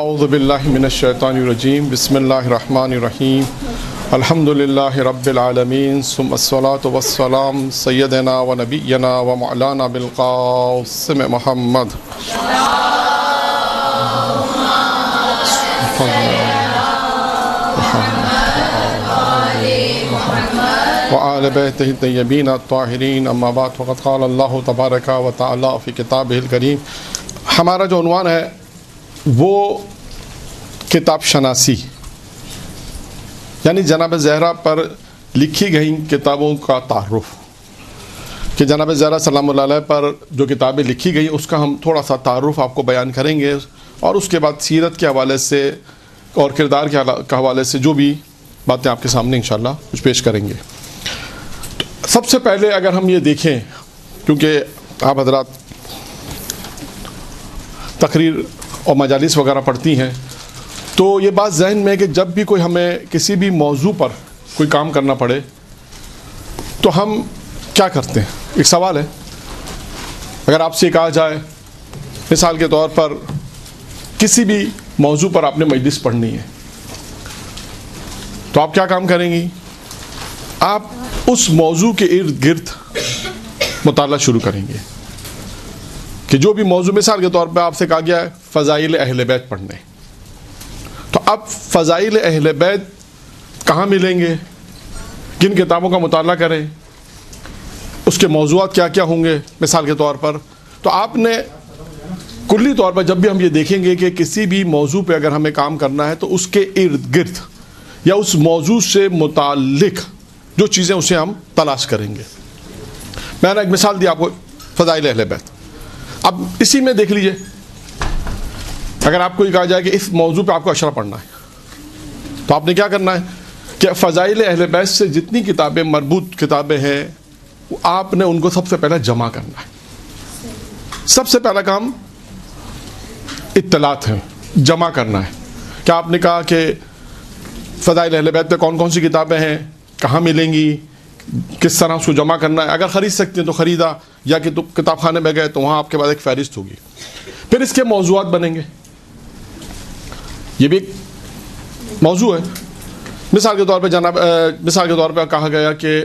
اعوذ باللہ من الشیطان الرجیم بسم اللہ الرحمن الرحیم الحمد للہ رب العالمین ثم الصلاۃ والسلام سیدنا و نبینا و مولانا بالقاسم محمد وآل بیتہ الطیبین الطاہرین اما بعد فقد قال اللہ تبارک و تعالی فی کتابہ الکریم. ہمارا جو عنوان ہے وہ کتاب شناسی، یعنی جناب زہرا پر لکھی گئی کتابوں کا تعارف، کہ جناب زہرا سلام اللہ علیہ پر جو کتابیں لکھی گئی اس کا ہم تھوڑا سا تعارف آپ کو بیان کریں گے، اور اس کے بعد سیرت کے حوالے سے اور کردار کے حوالے سے جو بھی باتیں آپ کے سامنے انشاءاللہ کچھ پیش کریں گے. سب سے پہلے اگر ہم یہ دیکھیں، کیونکہ آپ حضرات تقریر اور مجالس وغیرہ پڑھتی ہیں، تو یہ بات ذہن میں ہے کہ جب بھی کوئی ہمیں کسی بھی موضوع پر کوئی کام کرنا پڑے تو ہم کیا کرتے ہیں. ایک سوال ہے، اگر آپ سے کہا جائے مثال کے طور پر کسی بھی موضوع پر آپ نے مجلس پڑھنی ہے تو آپ کیا کام کریں گی؟ آپ اس موضوع کے ارد گرد مطالعہ شروع کریں گے، کہ جو بھی موضوع، مثال کے طور پہ آپ سے کہا گیا ہے فضائل اہل بیت پڑھنے، تو اب فضائل اہل بیت کہاں ملیں گے، کن کتابوں کا مطالعہ کریں، اس کے موضوعات کیا کیا ہوں گے مثال کے طور پر. تو آپ نے کلی طور پر جب بھی ہم یہ دیکھیں گے کہ کسی بھی موضوع پہ اگر ہمیں کام کرنا ہے تو اس کے ارد گرد یا اس موضوع سے متعلق جو چیزیں اسے ہم تلاش کریں گے. میں نے ایک مثال دی آپ کو، فضائل اہل بیت. اب اسی میں دیکھ لیجئے، اگر آپ کو یہ کہا جائے کہ اس موضوع پہ آپ کو اشرا پڑھنا ہے تو آپ نے کیا کرنا ہے کہ فضائل اہل بیت سے جتنی کتابیں، مربوط کتابیں ہیں، آپ نے ان کو سب سے پہلے جمع کرنا ہے. سب سے پہلا کام اطلاعات ہے، جمع کرنا ہے. کیا آپ نے کہا کہ فضائل اہل بیت پہ کون کون سی کتابیں ہیں، کہاں ملیں گی، کس طرح اس کو جمع کرنا ہے. اگر خرید سکتے ہیں تو خریدا، یا کہ تو کتاب خانے میں گئے تو وہاں آپ کے پاس ایک فہرست ہوگی. پھر اس کے موضوعات بنیں گے، یہ بھی ایک موضوع ہے. مثال کے طور پہ کہا گیا کہ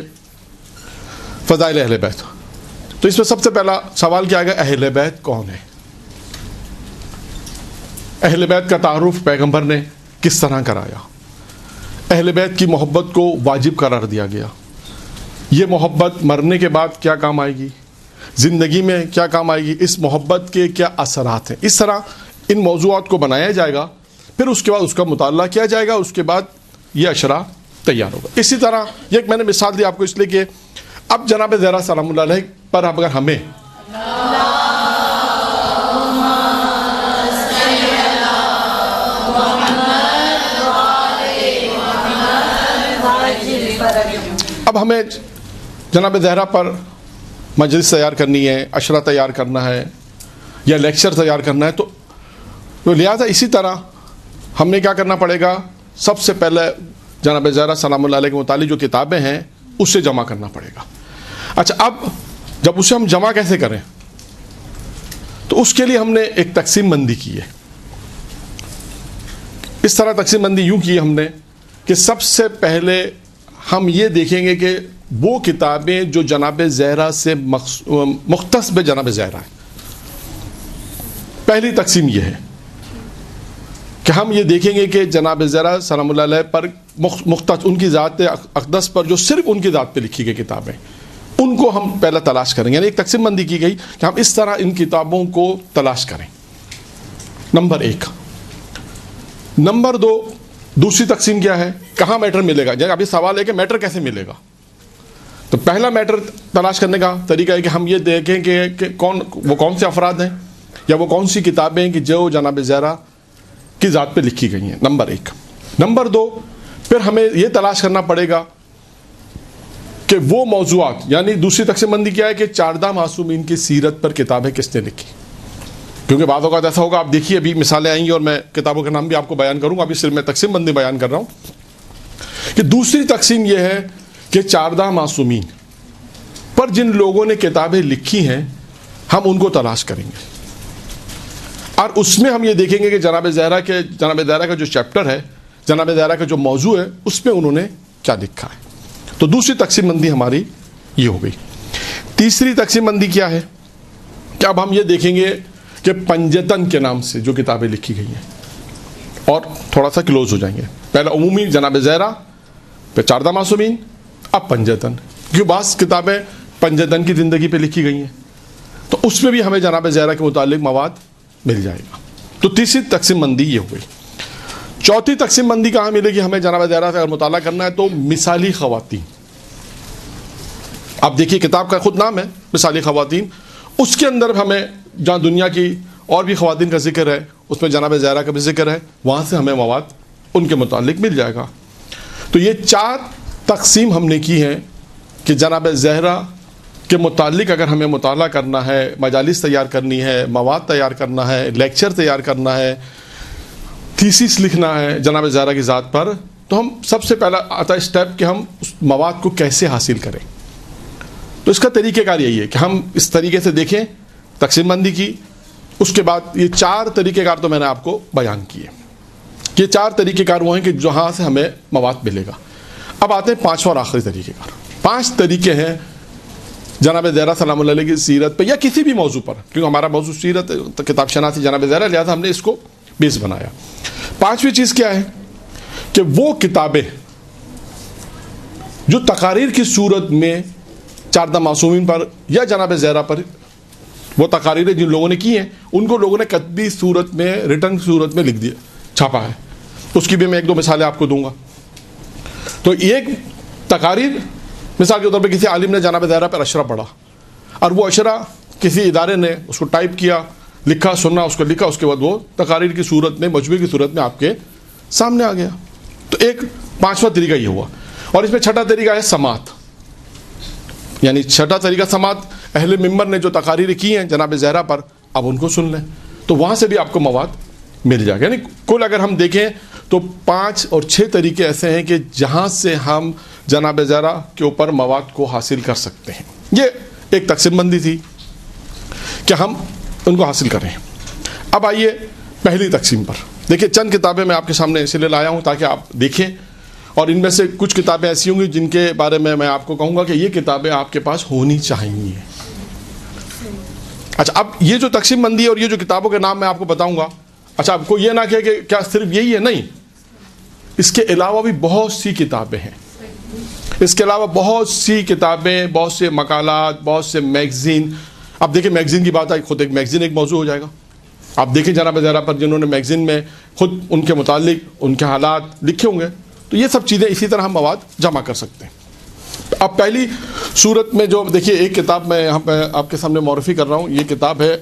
فضائل اہل بیت، تو اس میں سب سے پہلا سوال کیا گیا، اہل بیت کون ہے. اہل بیت کا تعارف پیغمبر نے کس طرح کرایا، اہل بیت کی محبت کو واجب قرار دیا گیا. یہ محبت مرنے کے بعد کیا کام آئے گی، زندگی میں کیا کام آئے گی، اس محبت کے کیا اثرات ہیں. اس طرح ان موضوعات کو بنایا جائے گا، پھر اس کے بعد اس کا مطالعہ کیا جائے گا، اس کے بعد یہ اشرا تیار ہوگا. اسی طرح یہ ایک میں نے مثال دی آپ کو اس لیے کہ اب جناب زہرا سلام اللہ علیہ پر اب اگر ہمیں جناب زہرا پر مجلس تیار کرنی ہے، اشرا تیار کرنا ہے، یا لیکچر تیار کرنا ہے، تو لہٰذا اسی طرح ہم نے کیا کرنا پڑے گا، سب سے پہلے جناب زہرا سلام اللہ علیہ کے متعلق جو کتابیں ہیں اسے جمع کرنا پڑے گا. اچھا، اب جب اسے ہم جمع کیسے کریں، تو اس کے لیے ہم نے ایک تقسیم بندی کی ہے. اس طرح تقسیم بندی یوں کی ہم نے کہ سب سے پہلے ہم یہ دیکھیں گے کہ وہ کتابیں جو جناب زہرا سے مختص بجناب زہرا ہیں. پہلی تقسیم یہ ہے کہ ہم یہ دیکھیں گے کہ جناب زہرا سلام اللہ علیہ پر مختص، ان کی ذات اقدس پر جو صرف ان کی ذات پہ لکھی گئی کتابیں، ان کو ہم پہلے تلاش کریں گے. یعنی ایک تقسیم بندی کی گئی کہ ہم اس طرح ان کتابوں کو تلاش کریں. نمبر 1. نمبر 2، دوسری تقسیم کیا ہے، کہاں میٹر ملے گا. جب ابھی سوال ہے کہ میٹر کیسے ملے گا، تو پہلا میٹر تلاش کرنے کا طریقہ ہے کہ ہم یہ دیکھیں کہ وہ کون سے افراد ہیں یا وہ کون سی کتابیں ہیں کہ جو جناب زہرا کی ذات پہ لکھی گئی ہیں. نمبر 1. نمبر 2، پھر ہمیں یہ تلاش کرنا پڑے گا کہ وہ موضوعات، یعنی دوسری تقسیم بندی کیا ہے کہ 14 معصومین کی سیرت پر کتابیں کس نے لکھی. کیونکہ بعض اوقات ایسا ہوگا، آپ دیکھیے ابھی مثالیں آئیں گی اور میں کتابوں کے نام بھی آپ کو بیان کروں گا، ابھی صرف میں تقسیم بندی بیان کر رہا ہوں. کہ دوسری تقسیم یہ ہے کہ 14 معصومین پر جن لوگوں نے کتابیں لکھی ہیں ہم ان کو تلاش کریں گے. اور اس میں ہم یہ دیکھیں گے کہ جناب زہرا کا جو چیپٹر ہے، جناب زہرا کا جو موضوع ہے، اس میں انہوں نے کیا لکھا ہے۔ تو دوسری تقسیم بندی ہماری یہ ہو گئی۔ تیسری تقسیم بندی کیا ہے کہ اب ہم یہ دیکھیں گے کہ پنجتن کے نام سے جو کتابیں لکھی گئی ہیں، اور تھوڑا سا کلوز ہو جائیں گے۔ پہلا عمومی جناب زہرا، پھر چاردہ معصومین، اب پنجتن، کیوں بعض کتابیں پنجتن کی زندگی پہ لکھی گئی ہیں، تو اس میں بھی ہمیں جناب زہرا کے متعلق مواد مل جائے گا۔ تو تیسری تقسیم بندی یہ ہو گئی۔ چوتھی تقسیم بندی کہاں ملے گی ہمیں جناب زہرا سے اگر مطالعہ کرنا ہے؟ تو مثالی خواتین۔ اب دیکھیے کتاب کا خود نام ہے مثالی خواتین، اس کے اندر ہمیں جہاں دنیا کی اور بھی خواتین کا ذکر ہے، اس میں جناب زہرا کا بھی ذکر ہے، وہاں سے ہمیں مواد ان کے متعلق مل جائے گا۔ تو یہ 4 تقسیم ہم نے کی ہیں کہ جناب زہرا کے متعلق اگر ہمیں مطالعہ کرنا ہے، مجالس تیار کرنی ہے، مواد تیار کرنا ہے، لیکچر تیار کرنا ہے، تھیسس لکھنا ہے جناب زہرا کی ذات پر، تو ہم سب سے پہلا آتا ہے اسٹیپ کہ ہم اس مواد کو کیسے حاصل کریں۔ تو اس کا طریقہ کار یہی ہے کہ ہم اس طریقے سے دیکھیں تقسیم بندی کی۔ اس کے بعد یہ 4 طریقہ کار تو میں نے آپ کو بیان کیے، یہ 4 طریقہ کار وہ ہیں کہ جہاں سے ہمیں مواد ملے گا۔ اب آتے ہیں 5واں اور آخری طریقہ کار۔ 5 طریقے ہیں جناب زہرا سلام اللہ علیہ کی سیرت پہ یا کسی بھی موضوع پر، کیونکہ ہمارا موضوع سیرت کتاب شناسی جناب زہرا، لہٰذا ہم نے اس کو بیس بنایا۔ 5ویں چیز کیا ہے کہ وہ کتابیں جو تقاریر کی صورت میں چاردہ معصومین پر یا جناب زہرا پر، وہ تقاریریں جن لوگوں نے کی ہیں ان کو لوگوں نے کتبی صورت میں، ریٹن صورت میں لکھ دیا، چھاپا ہے، اس کی بھی میں 1-2 مثالیں آپ کو دوں گا۔ تو ایک تقاریر، مثال کے طور پہ کسی عالم نے جناب زہرا پر اشرا پڑھا، اور وہ اشرا کسی ادارے نے اس کو ٹائپ کیا، لکھا، سننا، اس کو لکھا، اس کے بعد وہ تقاریر کی صورت میں، مجموعے کی صورت میں آپ کے سامنے آ گیا۔ تو ایک 5واں طریقہ یہ ہوا۔ اور اس میں 6ٹھا طریقہ ہے سماعت، یعنی 6ٹھا طریقہ سماعت، اہل منبر نے جو تقاریریں کی ہیں جناب زہرا پر، اب ان کو سن لیں، تو وہاں سے بھی آپ کو مواد مل جائے گا۔ یعنی کل اگر ہم دیکھیں تو 5 اور 6 طریقے ایسے ہیں کہ جہاں سے ہم جناب زہرا کے اوپر مواد کو حاصل کر سکتے ہیں۔ یہ ایک تقسیم بندی تھی کہ ہم ان کو حاصل کریں۔ اب آئیے پہلی تقسیم پر۔ دیکھیں چند کتابیں میں آپ کے سامنے اس لیے لایا ہوں تاکہ آپ دیکھیں، اور ان میں سے کچھ کتابیں ایسی ہوں گی جن کے بارے میں آپ کو کہوں گا کہ یہ کتابیں آپ کے پاس ہونی چاہیے۔ اچھا، اب یہ جو تقسیم بندی اور یہ جو کتابوں کے نام میں آپ کو بتاؤں گا، اچھا آپ کو یہ نہ کہے کہ کیا صرف یہی ہے، نہیں، اس کے علاوہ بھی بہت سی کتابیں ہیں۔ اس کے علاوہ بہت سی کتابیں، بہت سے مقالات، بہت سے میگزین۔ اب دیکھیں میگزین کی بات آئی، خود ایک میگزین ایک موضوع ہو جائے گا۔ آپ دیکھیں جناب زہرا پر جنہوں نے میگزین میں خود ان کے متعلق ان کے حالات لکھے ہوں گے، تو یہ سب چیزیں اسی طرح ہم مواد جمع کر سکتے ہیں۔ اب پہلی صورت میں جو دیکھیے ایک کتاب میں یہاں پہ آپ کے سامنے معرفی کر رہا ہوں، یہ کتاب ہے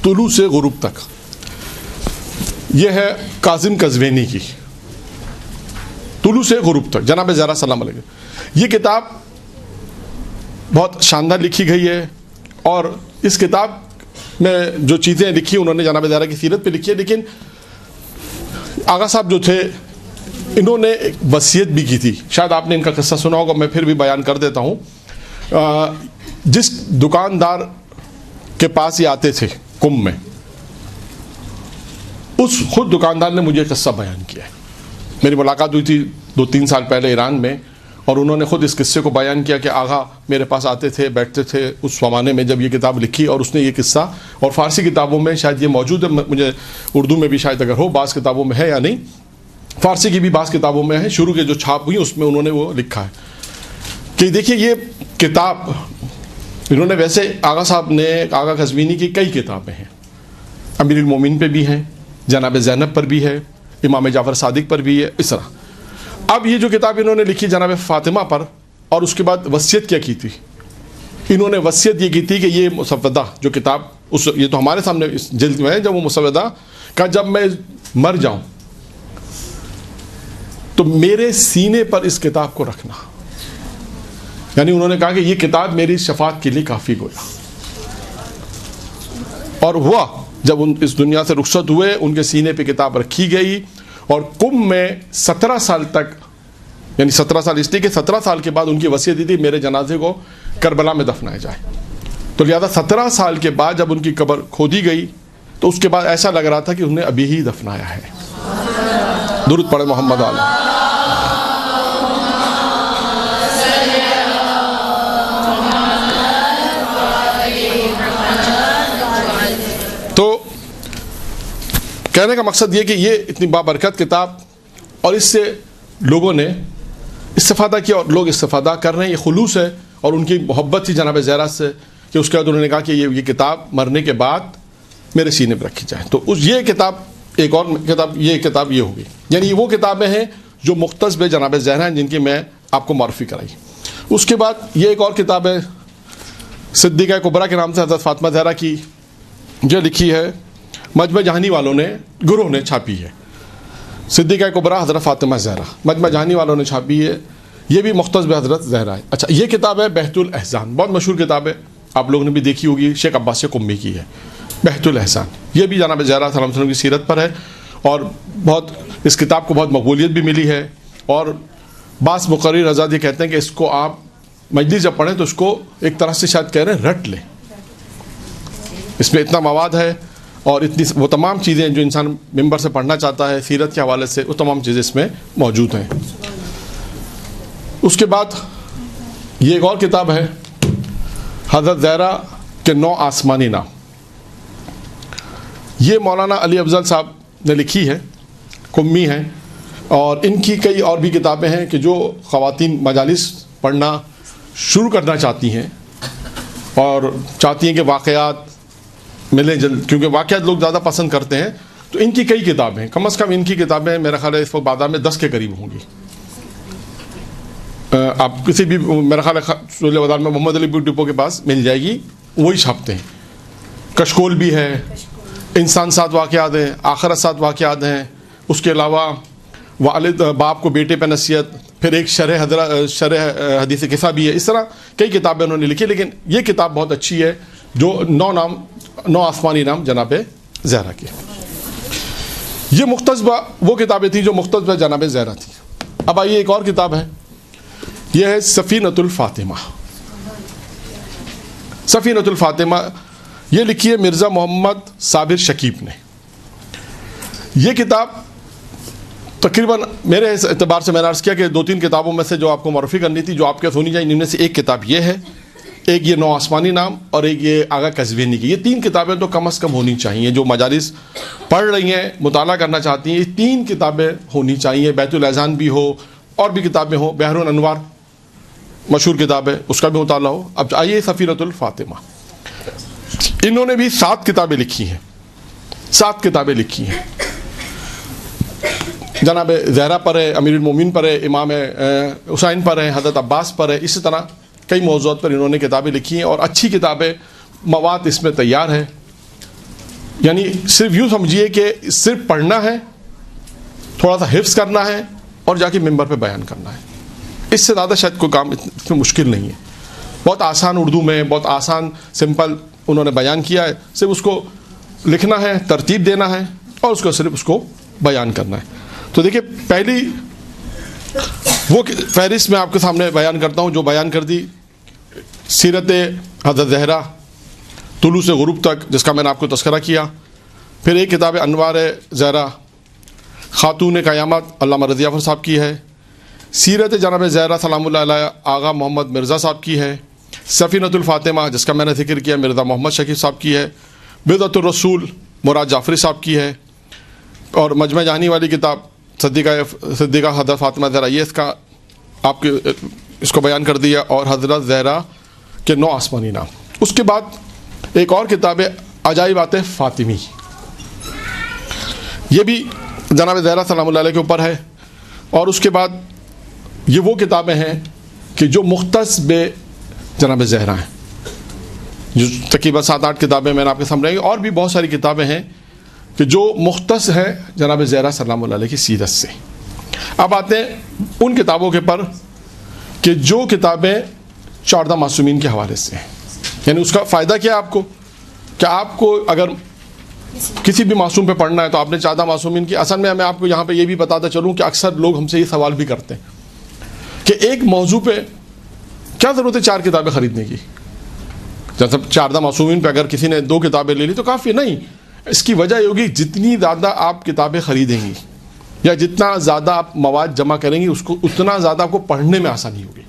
طلوع سے غروب تک، یہ ہے کاظم قزوینی کی، طلوع سے غروب تک، جناب زہرا سلام علیہ۔ یہ کتاب بہت شاندار لکھی گئی ہے، اور اس کتاب میں جو چیزیں لکھی انہوں نے جناب زہرا کی سیرت پہ لکھی ہے، لیکن آغا صاحب جو تھے انہوں نے ایک وصیت بھی کی تھی، شاید آپ نے ان کا قصہ سنا ہوگا، میں پھر بھی بیان کر دیتا ہوں۔ جس دکاندار کے پاس یہ آتے تھے کم میں، اس خود دکاندار نے مجھے قصہ بیان کیا ہے۔ میری ملاقات ہوئی تھی 2-3 سال پہلے ایران میں، اور انہوں نے خود اس قصے کو بیان کیا کہ آغا میرے پاس آتے تھے، بیٹھتے تھے اس زمانے میں جب یہ کتاب لکھی، اور اس نے یہ قصہ، اور فارسی کتابوں میں شاید یہ موجود ہے، مجھے اردو میں بھی شاید اگر ہو، بعض کتابوں میں ہے یا نہیں، فارسی کی بھی بعض کتابوں میں ہے، شروع کے جو چھاپ ہوئی اس میں انہوں نے وہ لکھا ہے کہ دیکھیے یہ کتاب انہوں نے، ویسے آغا صاحب نے، آغا قزوینی کی کئی کتابیں ہیں، امیر المومنین پہ بھی ہیں، جناب زینب پر بھی ہے، امام جعفر صادق پر بھی ہے، اس طرح۔ اب یہ جو کتاب انہوں نے لکھی جناب فاطمہ پر، اور اس کے بعد وصیت کیا کی تھی، انہوں نے وصیت یہ کی تھی کہ یہ مسودہ جو کتاب، یہ تو ہمارے سامنے اس جلد میں ہے، جب وہ مسودہ کا جب میں مر جاؤں تو میرے سینے پر اس کتاب کو رکھنا، یعنی انہوں نے کہا کہ یہ کتاب میری شفاعت کے لیے کافی گویا۔ اور ہوا جب ان اس دنیا سے رخصت ہوئے، ان کے سینے پہ کتاب رکھی گئی، اور کم میں 17 سال تک، یعنی 17 سال اس لیے کہ 17 سال کے بعد ان کی وصیت تھی میرے جنازے کو کربلا میں دفنایا جائے، تو لہذا 17 سال کے بعد جب ان کی قبر کھودی گئی تو اس کے بعد ایسا لگ رہا تھا کہ انہیں ابھی ہی دفنایا ہے. درود پڑھے محمد علیہ. تو کہنے کا مقصد یہ کہ یہ اتنی بابرکت کتاب اور اس سے لوگوں نے استفادہ کیا اور لوگ استفادہ کر رہے ہیں. یہ خلوص ہے اور ان کی محبت تھی جناب زہرا سے کہ اس کے بعد انہوں نے کہا کہ یہ کتاب مرنے کے بعد میرے سینے پہ رکھی جائے. تو یہ کتاب ایک اور کتاب یہ ہوگی. یعنی وہ کتابیں ہیں جو مختص بے جناب زہرا ہیں جن کی میں آپ کو معرفی کرائی. اس کے بعد یہ ایک اور کتاب ہے صدیقہ کبریٰ کے نام سے حضرت فاطمہ زہرا کی، جو لکھی ہے مجمع جہانی والوں نے، گروہ نے چھاپی ہے. صدیقہ کبریٰ حضرت فاطمہ زہرا مجمع جہانی والوں نے چھاپی ہے. یہ بھی مختص بے حضرت زہرا ہے. اچھا، یہ کتاب ہے بہت الاحزان، بہت مشہور کتاب ہے، آپ لوگوں نے بھی دیکھی ہوگی، شیخ عباس قمی کی ہے بہت الاحزان. یہ بھی جناب زہرا صلی اللہ علیہ وسلم کی سیرت پر ہے اور بہت اس کتاب کو بہت مقبولیت بھی ملی ہے. اور بعض مقرر حضرات یہ کہتے ہیں کہ اس کو آپ مجلس جب پڑھیں تو اس کو ایک طرح سے شاید کہہ رہے ہیں رٹ لیں. اس میں اتنا مواد ہے اور اتنی وہ تمام چیزیں جو انسان ممبر سے پڑھنا چاہتا ہے سیرت کے حوالے سے، وہ تمام چیزیں اس میں موجود ہیں. اس کے بعد یہ ایک اور کتاب ہے حضرت زہرا کے 9 آسمانی نام. یہ مولانا علی افضل صاحب نے لکھی ہے، قمی ہیں، اور ان کی کئی اور بھی کتابیں ہیں کہ جو خواتین مجالس پڑھنا شروع کرنا چاہتی ہیں اور چاہتی ہیں کہ واقعات ملیں جلد، کیونکہ واقعات لوگ زیادہ پسند کرتے ہیں. تو ان کی کئی کتابیں ہیں، کم از کم ان کی کتابیں میرا خیال ہے اس وقت بازار میں 10 کے قریب ہوں گی. آپ کسی بھی میرا خیال ہے شعلہ بازار میں محمد علی بک ڈپو کے پاس مل جائے گی، وہی چھاپتے ہیں. کشکول بھی ہے، انسان سات واقعات ہیں، آخرت سات واقعات ہیں. اس کے علاوہ والد باپ کو بیٹے پہ نصیحت، پھر ایک شرح حدیث قصہ بھی ہے. اس طرح کئی کتابیں انہوں نے لکھی، لیکن یہ کتاب بہت اچھی ہے جو 9 آسمانی نام جناب زہرا کے. یہ مختص وہ کتابیں تھیں جو مختص جناب زہرا تھیں. اب آئیے ایک اور کتاب ہے، یہ ہے سفینۃ الفاطمہ. سفینۃ الفاطمہ یہ لکھی ہے مرزا محمد صابر شکیب نے. یہ کتاب تقریباً میرے اعتبار سے میں نے عرض کیا کہ 2-3 کتابوں میں سے جو آپ کو معرفی کرنی تھی، جو آپ کے ہونی چاہیے، ان میں سے ایک کتاب یہ ہے، ایک یہ 9 آسمانی نام، اور ایک یہ آغا قزوینی کی. یہ 3 کتابیں تو کم از کم ہونی چاہیے. جو مجالس پڑھ رہی ہیں، مطالعہ کرنا چاہتی ہیں، یہ 3 کتابیں ہونی چاہیے. بیت الاحزان بھی ہو، اور بھی کتابیں ہوں، بحر الانوار مشہور کتاب ہے، اس کا بھی مطالعہ ہو. اب آئیے سفینۃ الفاطمہ. انہوں نے بھی 7 کتابیں لکھی ہیں. 7 کتابیں لکھی ہیں. جناب زہرا پر ہے، امیر المومنین پر ہے، امام حسین پر ہے، حضرت عباس پر ہے. اسی طرح کئی موضوعات پر انہوں نے کتابیں لکھی ہیں اور اچھی کتابیں، مواد اس میں تیار ہے. یعنی صرف یوں سمجھیے کہ صرف پڑھنا ہے، تھوڑا سا حفظ کرنا ہے اور جا کے ممبر پہ بیان کرنا ہے. اس سے زیادہ شاید کوئی کام اس میں مشکل نہیں ہے. بہت آسان اردو میں، بہت آسان سمپل انہوں نے بیان کیا ہے. صرف اس کو لکھنا ہے، ترتیب دینا ہے اور اس کو صرف اس کو بیان کرنا ہے. تو دیکھیں، پہلی وہ فہرست میں آپ کے سامنے بیان کرتا ہوں جو بیان کر دی سیرت حضرت زہرا طلوع سے غروب تک، جس کا میں نے آپ کو تذکرہ کیا. پھر ایک کتاب انوار زہرا خاتون قیامت علامہ رضی افر صاحب کی ہے. سیرت جناب زہرا سلام اللہ علیہ آغا محمد مرزا صاحب کی ہے. سفینۃ الفاطمہ جس کا میں نے ذکر کیا مرزا محمد شکیب صاحب کی ہے. بدعۃ الرسول مراد جعفری صاحب کی ہے. اور مجمع جہانی والی کتاب صدیقہ حضرت فاطمہ زہرا، یہ اس کا آپ کے اس کو بیان کر دیا. اور حضرت زہرا کے 9 آسمانی نام. اس کے بعد ایک اور کتاب ہے عجائبات فاطمی. یہ بھی جناب زہرا سلام اللہ علیہ کے اوپر ہے. اور اس کے بعد یہ وہ کتابیں ہیں کہ جو مختص بے جناب زہرا ہیں، جو تقریباً 7-8 کتابیں میں نے آپ کے سامنے رہیں گی. اور بھی بہت ساری کتابیں ہیں کہ جو مختص ہیں جناب زہرا سلام اللہ علیہ کی سیرت سے. اب آتے ہیں ان کتابوں کے پر کہ جو کتابیں 14 معصومین کے حوالے سے ہیں. یعنی اس کا فائدہ کیا ہے آپ کو، کہ آپ کو اگر کسی بھی معصوم پہ پڑھنا ہے تو آپ نے 14 معصومین کی. اصل میں آپ کو یہاں پہ یہ بھی بتاتا چلوں کہ اکثر لوگ ہم سے یہ سوال بھی کرتے ہیں کہ ایک موضوع پہ کیا ضرورت ہے 4 کتابیں خریدنے کی. جیسے 14 معصومین پہ اگر کسی نے 2 کتابیں لے لی تو کافی نہیں. اس کی وجہ یہ ہوگی جتنی زیادہ آپ کتابیں خریدیں گی یا جتنا زیادہ آپ مواد جمع کریں گی اس کو اتنا زیادہ آپ کو پڑھنے میں آسانی ہوگی.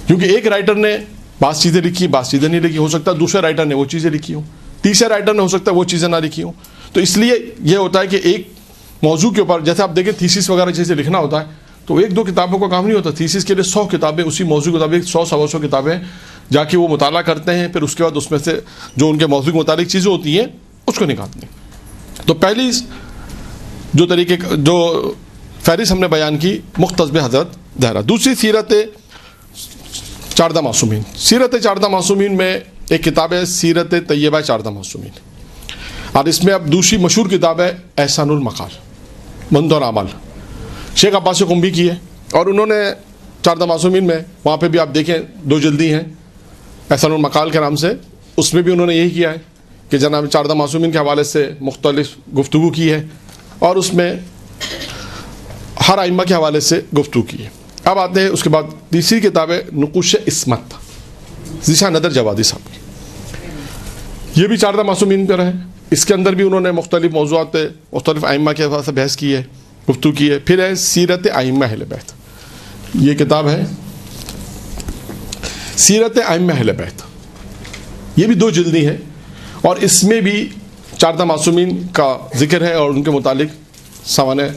کیونکہ ایک رائٹر نے بعض چیزیں لکھی, بعض چیزیں نہیں لکھی, ہو سکتا ہے دوسرے رائٹر نے وہ چیزیں لکھی ہوں, تیسرے رائٹر نے ہو سکتا ہے وہ چیزیں نہ لکھی ہوں. تو اس لیے یہ ہوتا ہے کہ ایک موضوع کے اوپر جیسے آپ دیکھیں تھیسس وغیرہ چیزیں لکھنا ہوتا ہے تو ایک دو کتابوں کا کام نہیں ہوتا. تھیسس کے لیے 100 کتابیں اسی موضوع کے مطابق 100 کتابیں جا کے وہ مطالعہ کرتے ہیں, پھر اس کے بعد اس میں سے جو ان کے موضوع کے متعلق چیزیں ہوتی ہیں اس کو نکالتے ہیں. تو پہلی جو طریقے جو فہرست ہم نے بیان کی مختص حضرت زہرا. دوسری سیرت 14 معصومین. سیرت 14 معصومین میں ایک کتاب ہے سیرت طیبہ 14 معصومین, اور اس میں اب دوسری مشہور کتاب ہے احسان المقال منظر عمل, شیخ عباس قمبی کی ہے. اور انہوں نے 14 معصومین میں وہاں پہ بھی آپ دیکھیں 2 جلدی ہیں احسان المقال کے نام سے, اس میں بھی انہوں نے یہی کیا ہے کہ جناب 14 معصومین کے حوالے سے مختلف گفتگو کی ہے اور اس میں ہر ائمہ کے حوالے سے گفتگو کی ہے. اب آتے ہیں اس کے بعد تیسری کتاب ہے نقوش عصمت ذیشان ندر جوادی صاحب کی. یہ بھی 14 معصومین پر ہے. اس کے اندر بھی انہوں نے مختلف موضوعات پہ مختلف ائمہ کے حوالے سے بحث کی ہے, گفتگو کی ہے. پھر ہے سیرت ائمہ اہل بیت. یہ کتاب ہے سیرت ائمہ اہل بیت, یہ بھی 2 جلدی ہے اور اس میں بھی 14 معصومین کا ذکر ہے اور ان کے متعلق سوانح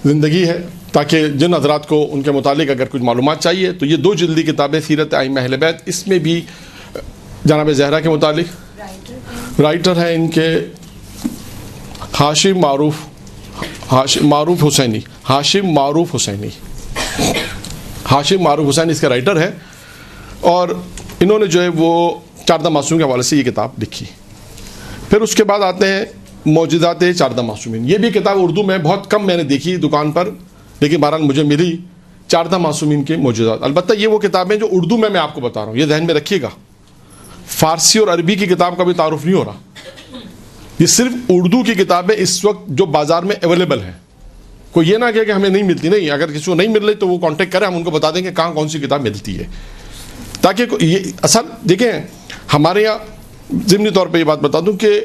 زندگی ہے, تاکہ جن حضرات کو ان کے متعلق اگر کچھ معلومات چاہیے تو یہ 2 جلدی کتابیں سیرت ائمہ اہل بیت. اس میں بھی جناب زہرا کے متعلق رائٹر ہیں ان کے ہاشم معروف حسینی اس کا رائٹر ہے, اور انہوں نے جو ہے وہ 14 معصومین کے حوالے سے یہ کتاب لکھی. پھر اس کے بعد آتے ہیں معجزات 14 معصومین. یہ بھی کتاب اردو میں بہت کم میں نے دیکھی دکان پر, لیکن بہرحال مجھے ملی 14 معصومین کے معجزات. البتہ یہ وہ کتابیں جو اردو میں آپ کو بتا رہا ہوں, یہ ذہن میں رکھیے گا. فارسی اور عربی کی کتاب کا بھی تعارف نہیں ہو رہا, یہ صرف اردو کی کتابیں اس وقت جو بازار میں اویلیبل ہیں. کوئی یہ نہ کہے کہ ہمیں نہیں ملتی, نہیں, اگر کسی کو نہیں مل رہی تو وہ کانٹیکٹ کرے, ہم ان کو بتا دیں کہ کہاں کون سی کتاب ملتی ہے. تاکہ یہ اصل دیکھیں ہمارے یہاں ضمنی طور پہ یہ بات بتا دوں کہ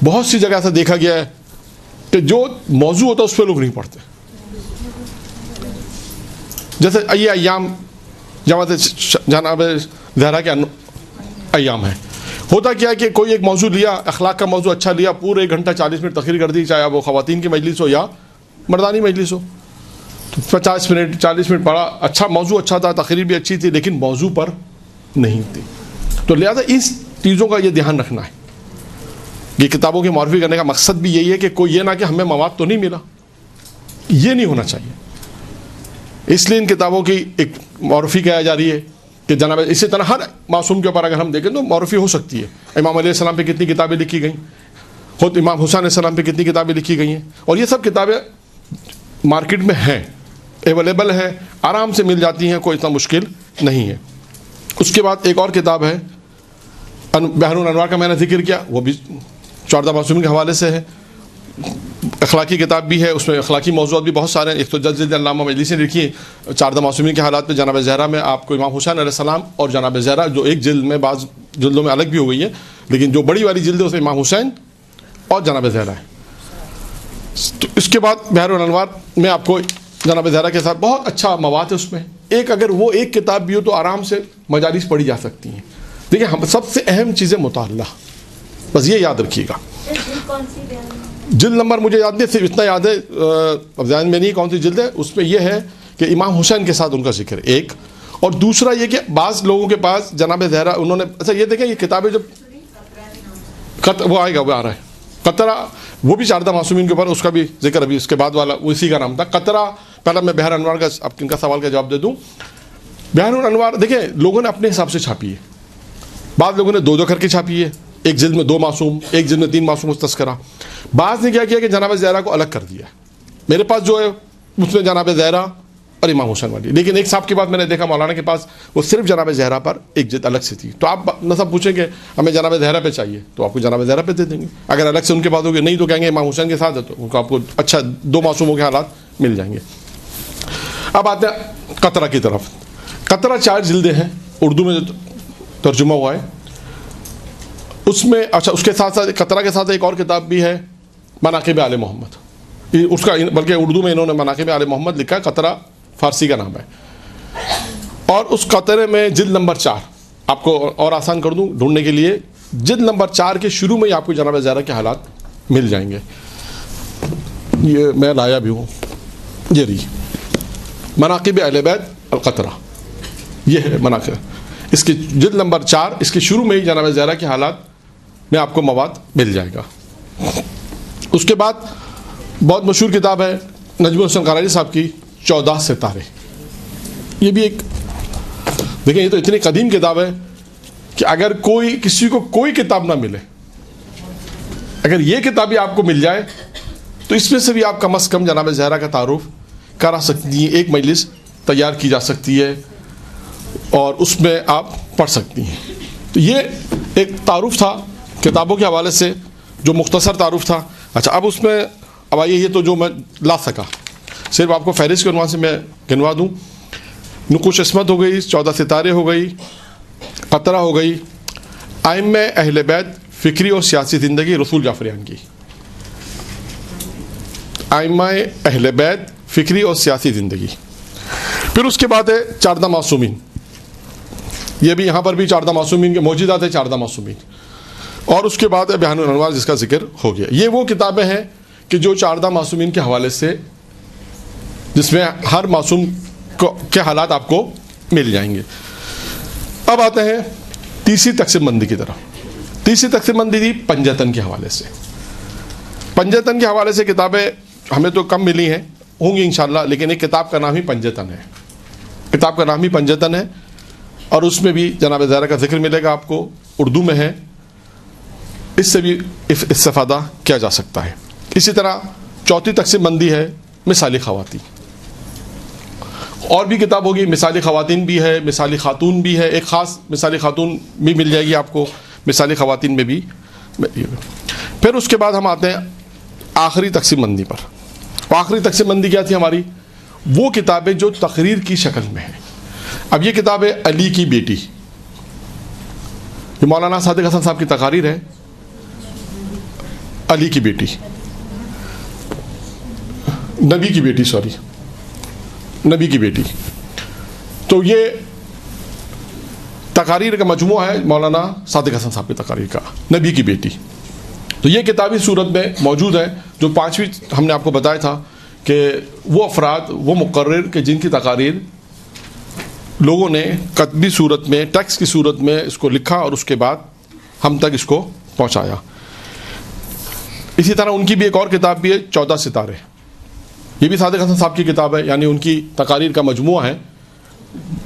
بہت سی جگہ ایسا دیکھا گیا ہے کہ جو موضوع ہوتا ہے اس پہ لوگ نہیں پڑھتے. جیسے یہ ایام جماعت جناب زہرا کے ایام ہیں, ہوتا کیا ہے کہ کوئی ایک موضوع لیا, اخلاق کا موضوع اچھا لیا, پورے 1 گھنٹہ 40 منٹ تقریر کر دی, چاہے وہ خواتین کی مجلس ہو یا مردانی مجلس ہو. 50 منٹ 40 منٹ پڑھا, اچھا موضوع اچھا تھا, تقریر بھی اچھی تھی, لیکن موضوع پر نہیں تھی. تو لہذا اس چیزوں کا یہ دھیان رکھنا ہے. یہ کتابوں کی معرفی کرنے کا مقصد بھی یہی ہے کہ کوئی یہ نہ کہ ہمیں مواد تو نہیں ملا, یہ نہیں ہونا چاہیے. اس لیے ان کتابوں کی ایک معرفی کیا جا رہی ہے کہ جناب اسی طرح ہر معصوم کے اوپر اگر ہم دیکھیں تو معرفی ہو سکتی ہے. امام علیہ السلام پہ کتنی کتابیں لکھی گئیں, خود امام حسین علیہ السلام پہ کتنی کتابیں لکھی گئی ہیں, اور یہ سب کتابیں مارکیٹ میں ہیں, اویلیبل ہیں, آرام سے مل جاتی ہیں, کوئی اتنا مشکل نہیں ہے. اس کے بعد ایک اور کتاب ہے بحر الانوار کا میں نے ذکر کیا, وہ بھی 14 معصومین کے حوالے سے ہے. اخلاقی کتاب بھی ہے, اس میں اخلاقی موضوعات بھی بہت سارے ہیں. 110 جلد علامہ مجلسی نے لکھی ہے 14 معصومین کے حالات پہ. جناب زہرا میں آپ کو امام حسین علیہ السلام اور جناب زہرا جو ایک جلد میں, بعض جلدوں میں الگ بھی ہو گئی ہے, لیکن جو بڑی والی جلد ہے اس میں امام حسین اور جناب زہرا ہے. تو اس کے بعد بحر الانوار میں آپ کو جناب زہرا کے ساتھ بہت اچھا مواد ہے اس میں. ایک اگر وہ ایک کتاب بھی ہو تو آرام سے مجالس پڑھی جا سکتی ہیں. دیکھیں ہم سب سے اہم چیزیں مطالعہ, بس یہ یاد رکھیے گا. جلد نمبر مجھے یاد نہیں, صرف اتنا یاد ہے, اب ذہن میں نہیں کون سی جلد ہے. اس میں یہ ہے کہ امام حسین کے ساتھ ان کا ذکر ایک, اور دوسرا یہ کہ بعض لوگوں کے پاس جناب زہرا انہوں نے اچھا یہ دیکھیں یہ کتابیں جب وہ آئے گا, وہ آ رہا ہے قطرہ, وہ بھی 14 معصومین کے اوپر, اس کا بھی ذکر ابھی اس کے بعد والا وہ اسی کا نام تھا قطرہ. پہلا میں بحر انوار کا اب ان کا سوال کا جواب دے دوں. بحر انوار دیکھیں لوگوں نے اپنے حساب سے چھاپی ہے. بعض لوگوں نے 2 کر کے چھاپی ہے, ایک جلد میں 2 معصوم, ایک جلد میں 3 معصوم تذکرہ. بعض نے کیا کیا کہ جناب زہرا کو الگ کر دیا. میرے پاس جو ہے اس میں جناب زہرا اور امام حسین والی, لیکن ایک صاحب کے بعد میں نے دیکھا مولانا کے پاس وہ صرف جناب زہرا پر ایک جلد الگ سے تھی. تو آپ نہ سب پوچھیں کہ ہمیں جناب زہرا پہ چاہیے تو آپ کو جناب زہرا پہ دے دیں گے. اگر الگ سے ان کے پاس ہوگی نہیں تو کہیں گے امام حسین کے ساتھ ہے, تو ان کو آپ کو اچھا 2 معصوموں کے حالات مل جائیں گے. اب آتے ہیں قطرہ کی طرف. قطرہ 4 جلدیں ہیں, اردو میں ترجمہ ہوا ہے. اس میں اچھا اس کے ساتھ ساتھ قطرہ کے ساتھ ایک اور کتاب بھی ہے مناقب آل محمد، اس کا بلکہ اردو میں انہوں نے مناقب آل محمد لکھا ہے، قطرہ فارسی کا نام ہے. اور اس قطرے میں جلد نمبر 4 آپ کو اور آسان کر دوں ڈھونڈنے کے لیے، جلد نمبر 4 کے شروع میں ہی آپ کو جناب زہرا کے حالات مل جائیں گے. یہ میں لایا بھی ہوں، یہ رہی مناقب اہل بیت القطرہ، یہ ہے مناقب، اس کی جلد نمبر 4 اس کے شروع میں ہی جناب زہرا کے حالات میں آپ کو مواد مل جائے گا. اس کے بعد بہت مشہور کتاب ہے نجم الحسن قراری صاحب کی 14 ستارے. یہ بھی ایک دیکھیں، یہ تو اتنی قدیم کتاب ہے کہ اگر کوئی کسی کو کوئی کتاب نہ ملے، اگر یہ کتاب بھی آپ کو مل جائے تو اس میں سے بھی آپ کم از کم جناب زہرا کا تعارف کرا سکتی ہیں. ایک مجلس تیار کی جا سکتی ہے اور اس میں آپ پڑھ سکتی ہیں. تو یہ ایک تعارف تھا کتابوں کے حوالے سے جو مختصر تعارف تھا. اچھا اب اس میں اب آئیے، یہ تو جو میں لا سکا، صرف آپ کو فہرست کے عنوان سے میں گنوا دوں. نقوش عصمت ہو گئی، 14 ستارے ہو گئی، قطرہ ہو گئی، ائمہ اہل بیت فکری اور سیاسی زندگی رسول جعفریان کی. ائمہ اہل بیت فکری اور سیاسی زندگی. پھر اس کے بعد ہے 14 معصومین. یہ بھی یہاں پر بھی 14 معصومین کے موجودات ہے 14 معصومین. اور اس کے بعد ہے بیان الانوار جس کا ذکر ہو گیا. یہ وہ کتابیں ہیں کہ جو 14 معصومین کے حوالے سے، جس میں ہر معصوم کے حالات آپ کو مل جائیں گے. اب آتے ہیں تیسری تقسیم بندی کی طرف. تیسری تقسیم بندی تھی پنجتن کے حوالے سے. پنجتن کے حوالے سے کتابیں ہمیں تو کم ملی ہیں، ہوں گی انشاءاللہ، لیکن ایک کتاب کا نام ہی پنجتن ہے. کتاب کا نام ہی پنجتن ہے اور اس میں بھی جناب زہرا کا ذکر ملے گا آپ کو، اردو میں ہے، اس سے بھی استفادہ کیا جا سکتا ہے. اسی طرح چوتھی تقسیم بندی ہے مثالی خواتین. اور بھی کتاب ہوگی، مثالی خواتین بھی ہے، مثالی خاتون بھی ہے، ایک خاص مثالی خاتون بھی مل جائے گی آپ کو مثالی خواتین میں بھی. پھر اس کے بعد ہم آتے ہیں آخری تقسیم بندی پر. آخری تقسیم بندی کیا تھی ہماری؟ وہ کتابیں جو تقریر کی شکل میں ہیں. اب یہ کتاب ہے علی کی بیٹی، یہ مولانا صادق حسن صاحب کی تقاریر ہے. علی کی بیٹی، نبی کی بیٹی، نبی کی بیٹی. تو یہ تقاریر کا مجموعہ ہے مولانا صادق حسن صاحب کی تقاریر کا، نبی کی بیٹی. تو یہ کتابی صورت میں موجود ہے. جو 5ویں ہم نے آپ کو بتایا تھا کہ وہ افراد، وہ مقرر کہ جن کی تقاریر لوگوں نے کتبی صورت میں، ٹیکسٹ کی صورت میں اس کو لکھا اور اس کے بعد ہم تک اس کو پہنچایا. اسی طرح ان کی بھی ایک اور کتاب بھی ہے 14 ستارے. یہ بھی صادق حسن صاحب کی کتاب ہے، یعنی ان کی تقاریر کا مجموعہ ہے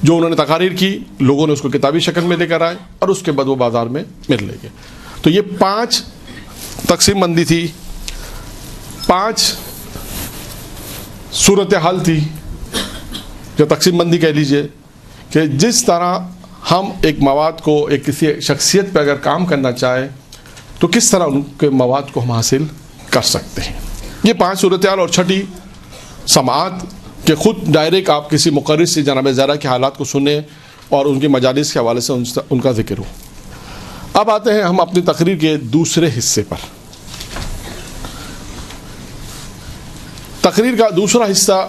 جو انہوں نے تقاریر کی، لوگوں نے اس کو کتابی شکل میں لے کر آئے اور اس کے بعد وہ بازار میں مل لے گئے. تو یہ 5 تقسیم بندی تھی، 5 صورتحال تھی یا تقسیم بندی کہہ لیجئے، کہ جس طرح ہم ایک مواد کو، ایک کسی شخصیت پہ اگر کام کرنا چاہے تو کس طرح ان کے مواد کو ہم حاصل کر سکتے ہیں. یہ 5 صورتحال. اور چھٹی سماعت، کہ خود ڈائریکٹ آپ کسی مقرر سے جناب زہرا کے حالات کو سنیں اور ان کے مجالس کے حوالے سے ان کا ذکر ہو. اب آتے ہیں ہم اپنی تقریر کے دوسرے حصے پر. تقریر کا دوسرا حصہ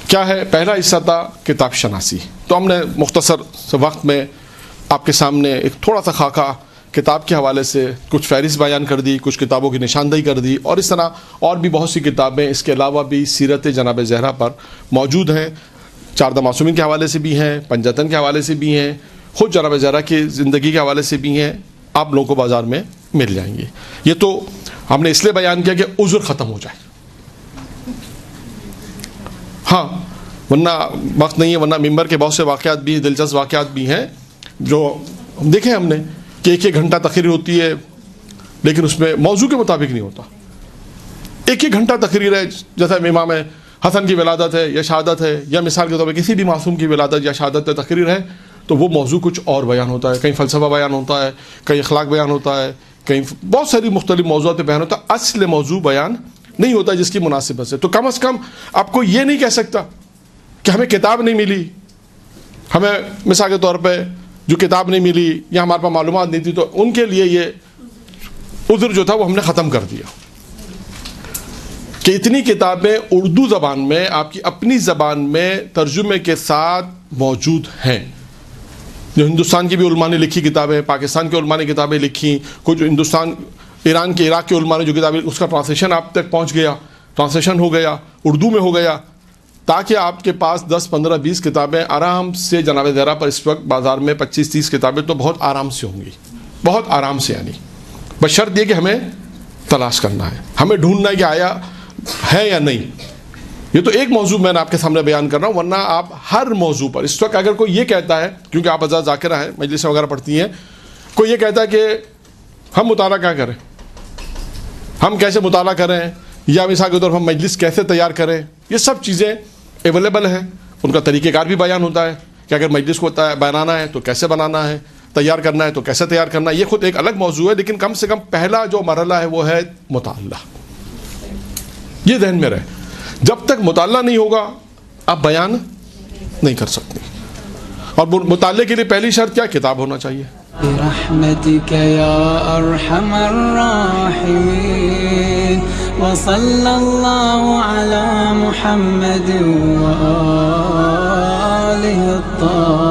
کیا ہے؟ پہلا حصہ تھا کتاب شناسی. تو ہم نے مختصر سے وقت میں آپ کے سامنے ایک تھوڑا سا خاکہ کتاب کے حوالے سے کچھ فہرست بیان کر دی، کچھ کتابوں کی نشاندہی کر دی، اور اس طرح اور بھی بہت سی کتابیں اس کے علاوہ بھی سیرت جناب زہرا پر موجود ہیں. 14 معصومین کے حوالے سے بھی ہیں، پنجتن کے حوالے سے بھی ہیں، خود جناب زہرا کی زندگی کے حوالے سے بھی ہیں. آپ لوگوں کو بازار میں مل جائیں گے. یہ تو ہم نے اس لیے بیان کیا کہ عذر ختم ہو جائے. ہاں ورنہ وقت نہیں ہے، ورنہ ممبر کے بہت سے واقعات بھی، دلچسپ واقعات بھی ہیں جو دیکھیں ہم نے کہ 1 گھنٹہ تقریر ہوتی ہے لیکن اس میں موضوع کے مطابق نہیں ہوتا. 1 گھنٹہ تقریر ہے، جیسا امام حسن کی ولادت ہے یا شہادت ہے، یا مثال کے طور پہ کسی بھی معصوم کی ولادت یا شہادت تقریر ہے، تو وہ موضوع کچھ اور بیان ہوتا ہے. کہیں فلسفہ بیان ہوتا ہے، کہیں اخلاق بیان ہوتا ہے، کہیں بہت ساری مختلف موضوعات پہ بیان ہوتا ہے. اصل موضوع بیان نہیں ہوتا جس کی مناسبت سے. تو کم از کم آپ کو یہ نہیں کہہ سکتا کہ ہمیں کتاب نہیں ملی، ہمیں مثال کے طور پہ جو کتاب نہیں ملی یا ہمارے پاس معلومات نہیں تھی, تو ان کے لیے یہ عذر جو تھا وہ ہم نے ختم کر دیا کہ اتنی کتابیں اردو زبان میں, آپ کی اپنی زبان میں ترجمے کے ساتھ موجود ہیں. جو ہندوستان کی بھی علماء نے لکھی کتابیں, پاکستان کے علماء نے کتابیں لکھی, کچھ ہندوستان ایران کے عراق کے علماء نے جو کتابیں, اس کا ٹرانسلیشن آپ تک پہنچ گیا, ٹرانسلیشن ہو گیا, اردو میں ہو گیا, تاکہ آپ کے پاس 10, 15, 20 کتابیں آرام سے جناب زہرا پر اس وقت بازار میں 25, 30 کتابیں تو بہت آرام سے ہوں گی, بہت آرام سے. یعنی بشرط یہ کہ ہمیں تلاش کرنا ہے, ہمیں ڈھونڈنا ہے کہ آیا ہے یا نہیں. یہ تو ایک موضوع میں نے آپ کے سامنے بیان کر رہا ہوں, ورنہ آپ ہر موضوع پر اس وقت اگر کوئی یہ کہتا ہے, کیونکہ آپ حضرات ذاکرہ ہیں, مجلسیں وغیرہ پڑھتی ہیں, کوئی یہ کہتا ہے کہ ہم مطالعہ کیا کریں, ہم کیسے مطالعہ کریں, یا مثال کے طور پر ہم مجلس کیسے تیار کریں, یہ سب چیزیں اویلیبل ہیں. ان کا طریقہ کار بھی بیان ہوتا ہے کہ اگر مجلس کو بنانا ہے تو کیسے بنانا ہے, تیار کرنا ہے تو کیسے تیار کرنا ہے. یہ خود ایک الگ موضوع ہے, لیکن کم سے کم پہلا جو مرحلہ ہے وہ ہے مطالعہ. یہ ذہن میں رہے, جب تک مطالعہ نہیں ہوگا آپ بیان نہیں کر سکتے. اور مطالعے کے لیے پہلی شرط کیا, کتاب ہونا چاہیے. برحمتك يا أرحم الراحمين وصلى الله على محمد وآله الطاهرين.